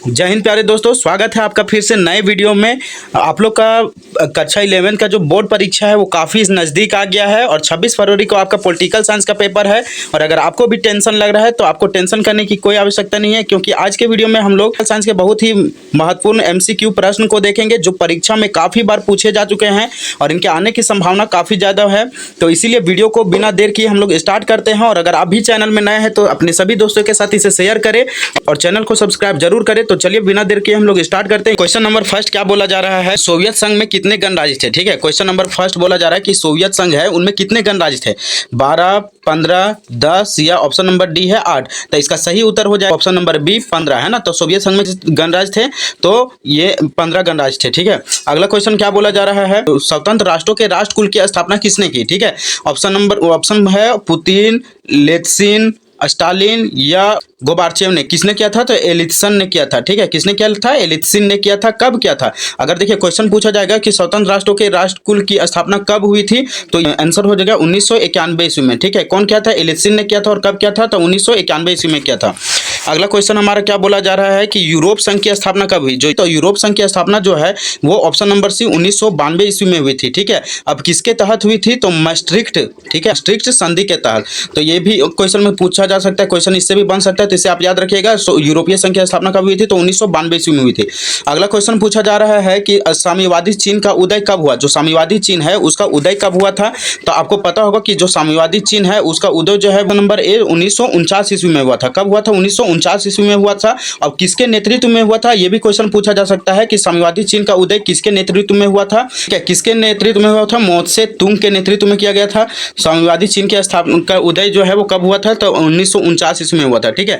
जय हिंद प्यारे दोस्तों, स्वागत है आपका फिर से नए वीडियो में। आप लोग का कक्षा 11 का जो बोर्ड परीक्षा है वो काफ़ी नज़दीक आ गया है और 26 फरवरी को आपका पॉलिटिकल साइंस का पेपर है। और अगर आपको भी टेंशन लग रहा है तो आपको टेंशन करने की कोई आवश्यकता नहीं है, क्योंकि आज के वीडियो में हम लोग साइंस के बहुत ही महत्वपूर्ण MCQ प्रश्न को देखेंगे जो परीक्षा में काफ़ी बार पूछे जा चुके हैं और इनके आने की संभावना काफ़ी ज़्यादा है। तो इसीलिए वीडियो को बिना देर किए हम लोग स्टार्ट करते हैं। और अगर आप भी चैनल में नए हैं तो अपने सभी दोस्तों के साथ इसे शेयर करें और चैनल को सब्सक्राइब जरूर करें। तो चलिए बिना देर के हम लोग स्टार्ट करते हैं। क्वेश्चन नंबर फर्स्ट क्या बोला जा रहा है, सोवियत संघ में कितने गणराज्य थे। ठीक है, क्वेश्चन नंबर फर्स्ट बोला जा रहा है कि सोवियत संघ है उनमें कितने गणराज्य थे, 12, 15, 10 या ऑप्शन नंबर डी है 8। तो इसका सही उत्तर हो जाए ऑप्शन नंबर बी 15 है ना। तो सोवियत संघ में गणराज्य थे तो ये 15 गणराज्य थे। ठीक है, अगला क्वेश्चन क्या बोला जा रहा है, स्वतंत्र राष्ट्रों के राष्ट्रकुल की स्थापना किसने की। ठीक है, ऑप्शन है पुतिन, लेत्सिन, स्टालिन या गोबार्चेव ने। किसने किया था तो एलित्सन ने किया था। ठीक है, किसने किया था, एलित्सिन ने किया था। कब किया था, अगर देखिए क्वेश्चन पूछा जाएगा कि स्वतंत्र राष्ट्रों के राष्ट्रकुल की स्थापना कब हुई थी तो आंसर हो जाएगा 1991 ईस्वी में। ठीक है, कौन किया था, एलित्सिन ने किया था। और कब किया था तो 1991 ईस्वी में किया था। अगला क्वेश्चन हमारा क्या बोला जा रहा है कि यूरोप संघ की स्थापना कब हुई। जो तो यूरोप संघ की स्थापना जो है वो ऑप्शन नंबर सी 1992 ईस्वी में हुई थी। ठीक है, अब किसके तहत हुई थी तो मैस्ट्रिक्ट, ठीक है, मैस्ट्रिक्ट संधि के तहत। तो ये भी क्वेश्चन में पूछा जा सकता है, क्वेश्चन इससे भी बन सकता है, तो इसे आप याद रखिएगा। यूरोपीय संघ की स्थापना कब हुई थी तो 1992 ईस्वी में हुई थी। अगला क्वेश्चन पूछा जा रहा है कि साम्यवादी चीन का उदय कब हुआ। जो साम्यवादी चीन है उसका उदय कब हुआ था, तो आपको पता होगा कि जो साम्यवादी चीन है उसका उदय जो है नंबर ए 1949 ईस्वी में हुआ था। कब हुआ था, 1949 ईस्वी में हुआ था। और किसके नेतृत्व में हुआ था, ये भी क्वेश्चन पूछा जा सकता है कि साम्यवादी चीन का उदय किसके नेतृत्व में हुआ था। क्या किसके नेतृत्व में हुआ था, मो त्से तुंग के नेतृत्व में किया गया था। साम्यवादी चीन की स्थापना का उदय जो है वो कब हुआ था तो 1949 ईस्वी में हुआ था। ठीक है,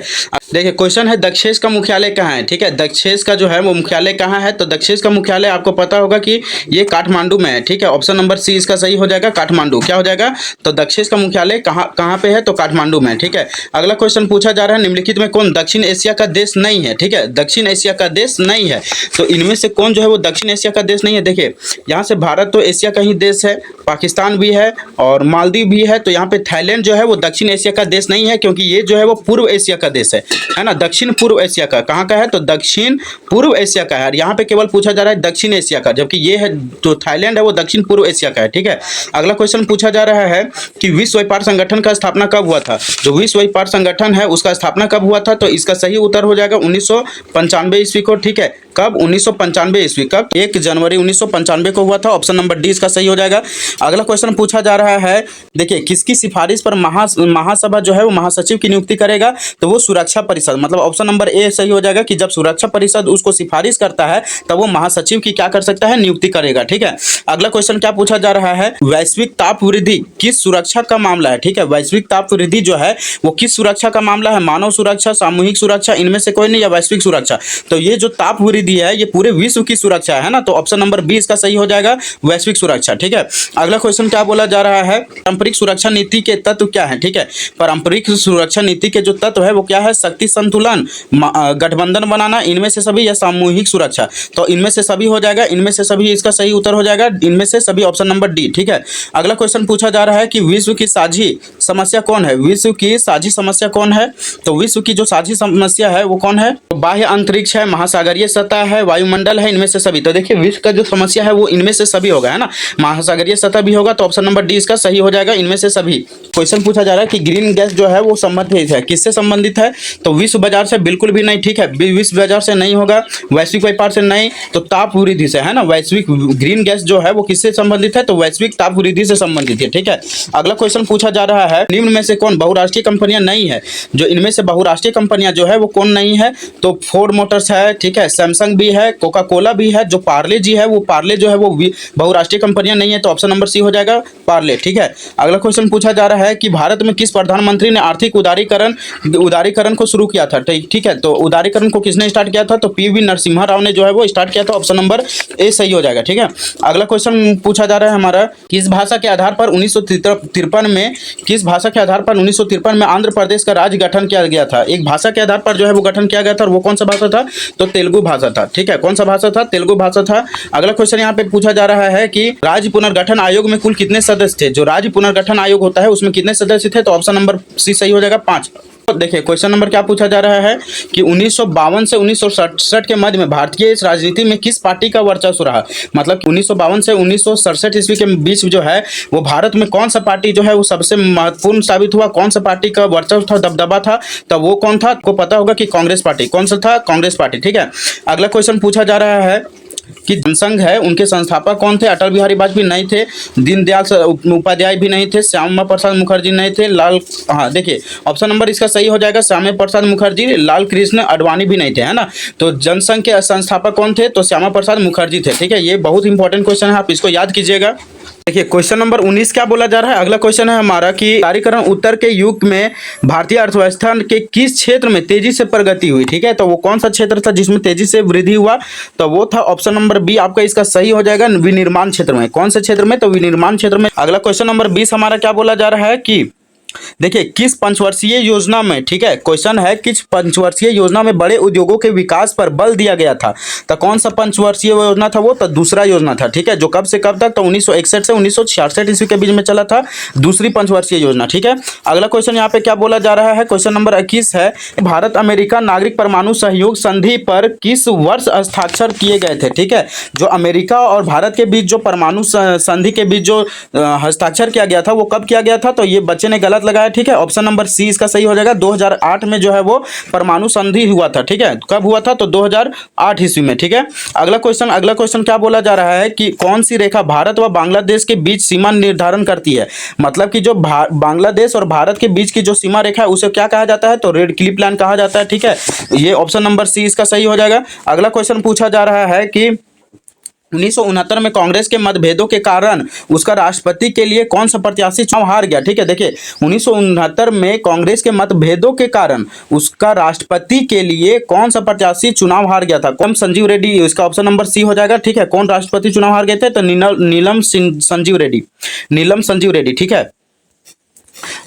देखिए क्वेश्चन है दक्षेश का मुख्यालय कहाँ है। ठीक है, दक्षेश का जो है वो मुख्यालय कहाँ है, तो दक्षेश का मुख्यालय आपको पता होगा कि ये काठमांडू में है। ठीक है, ऑप्शन नंबर सी इसका सही हो जाएगा, काठमांडू। क्या हो जाएगा तो दक्षेश का मुख्यालय कहाँ पे है तो काठमांडू में। ठीक है, अगला क्वेश्चन पूछा जा रहा है निम्नलिखित में कौन दक्षिण एशिया का देश नहीं है। ठीक है, दक्षिण एशिया का देश नहीं है, तो इनमें से कौन जो है वो दक्षिण एशिया का देश नहीं है। देखिए यहाँ से भारत तो एशिया का ही देश है, पाकिस्तान भी है और मालदीव भी है। तो यहाँ पे थाईलैंड जो है वो दक्षिण एशिया का देश नहीं है, क्योंकि ये जो है वो पूर्व एशिया का देश है ना। दक्षिण पूर्व एशिया का कहाँ का है तो दक्षिण पूर्व एशिया का है। यहाँ पे केवल पूछा जा रहा है दक्षिण एशिया का, जबकि ये है जो थाईलैंड है वो दक्षिण पूर्व एशिया का है। ठीक है, अगला क्वेश्चन पूछा जा रहा है कि विश्व व्यापार संगठन का स्थापना कब हुआ था। जो विश्व व्यापार संगठन है उसका स्थापना कब हुआ था तो इसका सही उत्तर हो जाएगा 1995 ईस्वी को। ठीक है, कब 1995 ईस्वी, कब 1 जनवरी 1995 को हुआ था। ऑप्शन नंबर डी इसका सही हो जाएगा। अगला क्वेश्चन पूछा जा रहा है, देखिए किसकी सिफारिश पर महासभा जो है वो महासचिव की नियुक्ति करेगा, तो वो सुरक्षा परिषद, मतलब ऑप्शन नंबर ए सही हो जाएगा कि जब सुरक्षा परिषद उसको सिफारिश करता है तब वो महासचिव की क्या कर सकता है, नियुक्ति करेगा। ठीक है, अगला क्वेश्चन क्या पूछा जा रहा है, वैश्विक ताप वृद्धि किस सुरक्षा का मामला है। ठीक है, वैश्विक ताप वृद्धि जो है वो किस सुरक्षा का मामला है, मानव सुरक्षा, सामूहिक सुरक्षा, इनमें से कोई नहीं, या वैश्विक सुरक्षा। तो ये जो ताप वृद्धि है ये पूरे विश्व की सुरक्षा है ना, तो ऑप्शन नंबर बी इसका सही हो जाएगा, वैश्विक सुरक्षा। ठीक है, अगला क्वेश्चन क्या बोला जा रहा है, पारंपरिक सुरक्षा नीति के तत्व क्या है। ठीक है, पारंपरिक सुरक्षा नीति के जो तत्व है वो क्या है, शक्ति संतुलन, गठबंधन बनाना, इनमें से सभी, या सामूहिक सुरक्षा। तो इनमें से सभी हो जाएगा, इनमें से सभी इसका सही उत्तर हो जाएगा, इनमें से सभी, ऑप्शन नंबर डी। ठीक है, अगला क्वेश्चन पूछा जा रहा है कि विश्व की साझी समस्या कौन है। विश्व की साझी समस्या कौन है, तो विश्व की जो साझी समस्या है वो कौन है, तो बाह्य अंतरिक्ष है, महासागरीय सतह है, वायुमंडल है, इनमें से सभी। तो देखिए विश्व का जो समस्या है वो इनमें से सभी होगा, है ना, महासागरीय सतह भी होगा, तो ऑप्शन नंबर डी इसका सही हो जाएगा, इनमें से सभी। क्वेश्चन पूछा जा रहा है कि ग्रीन गैस जो है वो संबंधित है, किससे संबंधित है, तो विश्व बाजार से बिल्कुल भी नहीं। ठीक है, विश्व बाजार से नहीं होगा, वैश्विक व्यापार से नहीं, तो ताप वृद्धि से, है ना। वैश्विक ग्रीन गैस जो है वो किससे संबंधित है तो वैश्विक ताप वृद्धि से संबंधित है। ठीक है, अगला क्वेश्चन पूछा जा रहा है निम्न में से कौन बहुराष्ट्रीय कंपनियां नहीं है। जो इनमें से बहुराष्ट्रीय कंपनियां जो है वो कौन नहीं है, तो फोर्ड मोटर्स है, ठीक है, सैमसंग भी है, कोका कोला भी है, जो पार्ले जी है वो पार्ले जो है वो बहुराष्ट्रीय कंपनियां नहीं है, तो ऑप्शन नंबर सी हो जाएगा, पार्ले। ठीक है, अगला क्वेश्चन पूछा जा रहा है कि भारत में किस प्रधानमंत्री ने आर्थिक उदारीकरण को शुरू किया था। ठीक है, तो उदारीकरण को किसने स्टार्ट किया था तो पीवी नरसिम्हा राव ने जो है वो स्टार्ट किया था, ऑप्शन नंबर ए सही हो जाएगा। ठीक है, अगला क्वेश्चन पूछा जा रहा है हमारा, किस भाषा के आधार पर 1953 में, किस भाषा के आधार पर 1953 में आंध्र प्रदेश का राज्य गठन किया गया था। एक भाषा के आधार पर जो है वो गठन किया गया था, और वो कौन सा भाषा था तो तेलुगु भाषा था। ठीक है, कौन सा भाषा था, तेलुगु भाषा था। अगला क्वेश्चन यहाँ पे पूछा जा रहा है कि राज्य पुनर्गठन आयोग में कुल कितने सदस्य थे। जो राज्य पुनर्गठन आयोग होता है उसमें कितने सदस्य थे, तो ऑप्शन नंबर सी सही हो जाएगा, 5। देखिए क्वेश्चन नंबर क्या पूछा जा रहा है कि 1952 से 1967 के मध्य में भारतीय इस राजनीति में किस पार्टी का वर्चस्व रहा। मतलब कि 1952 से 1967 ईस्वी के बीच जो है वो भारत में कौन सा पार्टी जो है वो सबसे महत्वपूर्ण साबित हुआ, कौन सा पार्टी का वर्चस्व था, दबदबा था, तब वो कौन था। आपको पता होगा कि कांग्रेस पार्टी। कौन सा था? कांग्रेस पार्टी। ठीक है, अगला क्वेश्चन पूछा जा रहा है कि जनसंघ है उनके संस्थापक कौन थे। अटल बिहारी वाजपेयी नहीं थे, दीनदयाल उपाध्याय भी नहीं थे, श्यामा प्रसाद मुखर्जी नहीं थे, देखिए ऑप्शन नंबर इसका सही हो जाएगा श्यामा प्रसाद मुखर्जी। लाल कृष्ण आडवाणी भी नहीं थे, है ना। तो जनसंघ के संस्थापक कौन थे? तो श्यामा प्रसाद मुखर्जी थे। ठीक है, ये बहुत इंपॉर्टेंट क्वेश्चन है, आप इसको याद कीजिएगा। देखिए क्वेश्चन नंबर 19 क्या बोला जा रहा है। अगला क्वेश्चन है हमारा कि कार्यकरण उत्तर के युग में भारतीय अर्थव्यवस्था के किस क्षेत्र में तेजी से प्रगति हुई। ठीक है, तो वो कौन सा क्षेत्र था जिसमें तेजी से वृद्धि हुआ? तो वो था ऑप्शन नंबर बी आपका इसका सही हो जाएगा, विनिर्माण क्षेत्र में। कौन से क्षेत्र में? तो विनिर्माण क्षेत्र में। अगला क्वेश्चन नंबर 20 हमारा क्या बोला जा रहा है कि देखिए किस पंचवर्षीय योजना में, ठीक है क्वेश्चन है, किस पंचवर्षीय योजना में बड़े उद्योगों के विकास पर बल दिया गया था। तो कौन सा पंचवर्षीय योजना था? वो तो दूसरा योजना था। ठीक है, जो कब से कब तक? तो 1961 से 1966 ईस्वी के बीच में चला था, दूसरी पंचवर्षीय योजना। ठीक है, अगला क्वेश्चन यहाँ पे क्या बोला जा रहा है, क्वेश्चन नंबर 21 है भारत अमेरिका नागरिक परमाणु सहयोग संधि पर किस वर्ष हस्ताक्षर किए गए थे। ठीक है, जो अमेरिका और भारत के बीच जो परमाणु संधि के बीच जो हस्ताक्षर किया गया था वो कब किया गया था? तो ये बच्चे ने गलत लगाया। ठीक है, ऑप्शन नंबर सी इसका सही हो जाएगा। 2008 में जो है वो परमाणु संधि हुआ था। ठीक है, कब हुआ था? तो 2008 ईस्वी में। ठीक है, अगला क्वेश्चन क्या बोला जा रहा है कि कौन सी रेखा भारत व बांग्लादेश के बीच सीमा निर्धारण करती है। मतलब कि जो बांग्लादेश और भारत के बीच की जो सीमा रेखा है उसे क्या कहा जाता है? तो रेड क्लिफ लाइन कहा जाता है। ठीक है, ये ऑप्शन नंबर सी इसका सही हो जाएगा। अगला क्वेश्चन पूछा जा रहा है कि 1969 में कांग्रेस के मतभेदों के कारण उसका राष्ट्रपति के लिए कौन सा प्रत्याशी चुनाव हार गया। ठीक है, देखिए 1969 में कांग्रेस के मतभेदों के कारण उसका राष्ट्रपति के लिए कौन सा प्रत्याशी चुनाव हार गया था। कौन? संजीव रेड्डी। इसका ऑप्शन नंबर सी हो जाएगा। ठीक है, कौन राष्ट्रपति चुनाव हार गए थे? तो नीलम संजीव रेड्डी। ठीक है,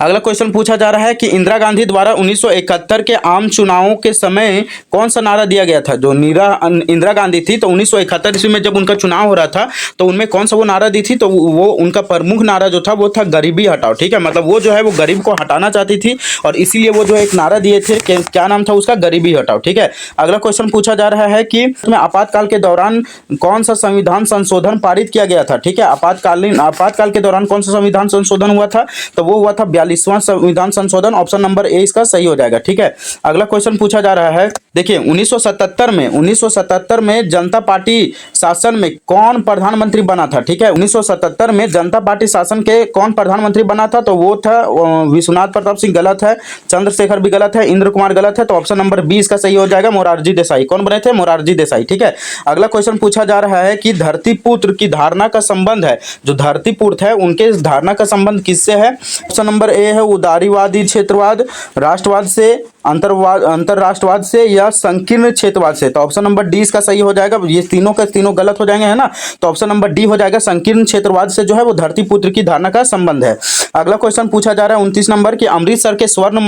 अगला क्वेश्चन पूछा जा रहा है कि इंदिरा गांधी द्वारा 1971 के आम चुनावों के समय कौन सा नारा दिया गया था। जो इंदिरा गांधी थी तो 1971 ईस्वी में जब उनका चुनाव हो रहा था तो उनमें कौन सा वो नारा दी थी? तो वो उनका प्रमुख नारा जो था वो था गरीबी हटाओ। ठीक है, मतलब वो जो है वो गरीब को हटाना चाहती थी और इसीलिए वो जो एक नारा दिए थे, क्या नाम था उसका? गरीबी हटाओ। ठीक है, अगला क्वेश्चन पूछा जा रहा है कि आपातकाल के दौरान कौन सा संविधान संशोधन पारित किया गया था। ठीक है, आपातकाल के दौरान कौन सा संविधान संशोधन हुआ था? तो वो हुआ था 42वां संविधान संशोधन। ऑप्शन नंबर ए इसका सही हो जाएगा। ठीक है, अगला क्वेश्चन पूछा जा रहा है, देखिए 1977 में जनता पार्टी शासन में कौन प्रधानमंत्री बना था। ठीक है, 1977 में जनता पार्टी शासन के कौन प्रधानमंत्री बना था? तो वो था विश्वनाथ प्रताप सिंह। गलत है। चंद्रशेखर भी गलत है। इंद्र कुमार गलत है। तो ऑप्शन नंबर बी इसका सही हो जाएगा, मोरारजी देसाई। कौन बने थे? मोरारजी देसाई। ठीक है, अगला क्वेश्चन पूछा जा रहा है कि धरतीपुत्र की धारणा का संबंध है, जो धरतीपुत्र है उनके धारणा का संबंध किससे है? ऑप्शन नंबर ए है उदारीवादी क्षेत्रवाद, राष्ट्रवाद से, अंतरराष्ट्रवाद से या संकीर्ण क्षेत्रवाद से। तो ऑप्शन नंबर डी इसका सही हो जाएगा। ये तीनों के तीनों गलत हो जाएंगे, है ना। तो ऑप्शन नंबर डी हो जाएगा, संकीर्ण क्षेत्रवाद से जो है वो धरतीपुत्र की धारणा का संबंध है। अगला क्वेश्चन पूछा जा रहा है 29 नंबर की अमृतसर के स्वर्ण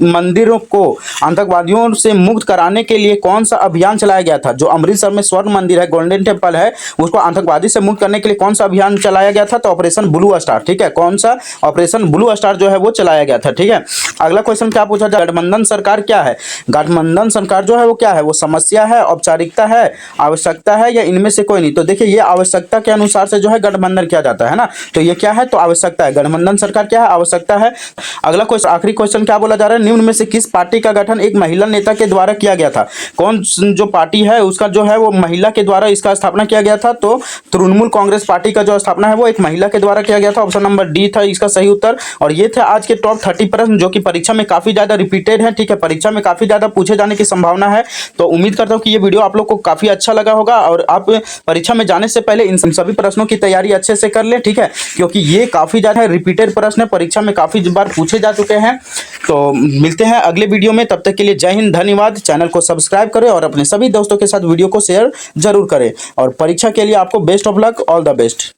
मंदिरों को आतंकवादियों से मुक्त कराने के लिए कौन सा अभियान चलाया गया था। जो अमृतसर में स्वर्ण मंदिर है, गोल्डन टेम्पल है, उसको आतंकवादी से मुक्त करने के लिए कौन सा अभियान चलाया गया था? तो ऑपरेशन ब्लू स्टार। ठीक है, कौन सा? ऑपरेशन ब्लू स्टार जो है वो चलाया गया था। ठीक है, अगला क्वेश्चन क्या पूछा जाए, गठबंधन सरकार क्या है? गठबंधन सरकार जो है वो क्या है? वो समस्या है, औपचारिकता है, आवश्यकता है या इनमें से कोई नहीं। तो देखिए ये आवश्यकता के अनुसार से जो है गठबंधन किया जाता है ना। तो ये क्या है? तो आवश्यकता है। गठबंधन सरकार क्या है? आवश्यकता है। अगला क्वेश्चन, आखिरी क्वेश्चन क्या बोला जा रहा है, निम्न में से किस पार्टी का गठन एक महिला नेता के द्वारा किया गया था? कौन जो पार्टी है उसका जो है वो महिला के द्वारा इसका स्थापना किया गया था? तो तृणमूल कांग्रेस पार्टी का जो स्थापना है वो एक महिला के द्वारा किया गया था। ऑप्शन नंबर डी था इसका सही उत्तर। और ये थे आज के टॉप 30 प्रश्न जो कि परीक्षा में काफी ज्यादा रिपीटेड है। ठीक है, परीक्षा में काफी ज्यादा पूछे जाने की संभावना है। तो उम्मीद करता हूं कि ये वीडियो आप लोग को काफी अच्छा लगा होगा और आप परीक्षा में जाने से पहले इन सभी प्रश्नों की तैयारी अच्छे से कर लें। ठीक है, क्योंकि ये काफी ज्यादा रिपीटेड प्रश्न है, परीक्षा में काफी बार पूछे जा चुके हैं। तो मिलते हैं अगले वीडियो में, तब तक के लिए जय हिंद, धन्यवाद। चैनल को सब्सक्राइब करें और अपने सभी दोस्तों के साथ वीडियो को शेयर जरूर करें और परीक्षा के लिए आपको best of luck, all the best.